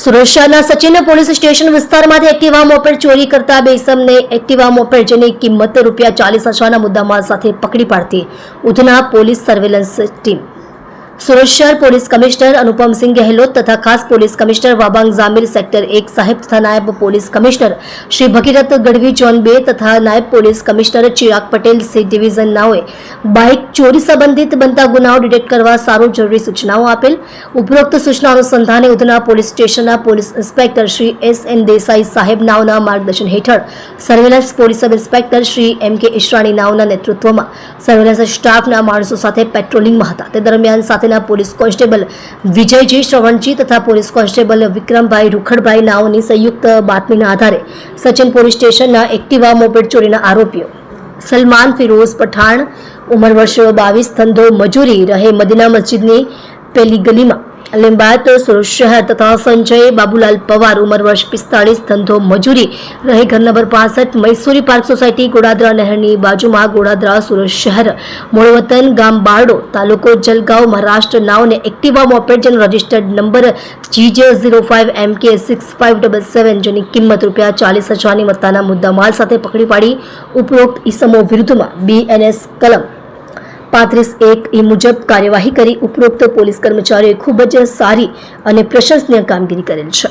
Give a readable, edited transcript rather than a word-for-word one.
સુરત શહેરના Sachin police station વિસ્તારમાંથી Activa moped ચોરી કરતા બે ઇસમને એક્ટિવા મોપેડ જેની કિંમત ₹40,000ના મુદ્દામાલ સાથે પકડી પાડતી Udhna police surveillance team. Surat શહેર પોલીસ કમિશનર અનુપમસિંહ ગહેલોત તથા ખાસ police commissioner Wabang Jamir sector 1 સાહેબ તથા નાયબ police commissioner Shri Bhagirath Gadhvi zone 2 તથા નાયબ police commissioner Chirag Patel C division નાઓએ બાઇક ચોરી સંબંધિત બનતા ગુનાઓ ડિટેક્ટ કરવા સારું જરૂરી સૂચનાઓ આપેલ. ઉપરોક્ત સૂચના અનુસંધાને ઉધના પોલીસ સ્ટેશનના police inspector Shri S N. Desai સાહેબ નાઓના માર્ગદર્શન હેઠળ surveillance police sub inspector Shri M K. Ishrani નાઓના નેતૃત્વમાં સર્વેલન્સ સ્ટાફના માણસો સાથે પેટ્રોલિંગમાં હતા. તે દરમિયાન સાથે પોલીસ કોન્સ્ટેબલ વિજયજી શ્રવણજી તથા પોલીસ કોન્સ્ટેબલ વિક્રમભાઈ રૂખડભાઈ નાઓની સંયુક્ત બાતમીના આધારે સચિન પોલીસ સ્ટેશનના એક્ટિવા મોપેડ ચોરીના આરોપીઓ સલમાન ફિરોઝ પઠાણ ઉંમર વર્ષ 22 ધંધો મજૂરી રહે મદીના મસ્જિદની પેલી ગલીમાં લીંબાયત સુરત શહેર તથા સંજય બાબુલાલ પવાર ઉંમર વર્ષ 45 ધંધો મજૂરી રહે ઘર નંબર 65 મૈસુરી પાર્ક સોસાયટી ગોડાદરા નહેરની બાજુમાં ગોડાદરા સુરત શહેર મૂળ વતન ગામ બારડો તાલુકો જલગાંવ મહારાષ્ટ્ર નાઓને એક્ટિવા મોપેડ જેનો રજિસ્ટર્ડ નંબર GJ05MK6577 જેની કિંમત ₹40,000ની મત્તાના મુદ્દામાલ સાથે પકડી પાડી ઉપરોક્ત ઇસમો વિરુદ્ધમાં BNS કલમ 35(1) મુજબ કાર્યવાહી કરી ઉપરોક્ત પોલીસ કર્મચારીઓએ ખૂબ જ સારી અને પ્રશંસનીય કામગીરી કરેલ છે.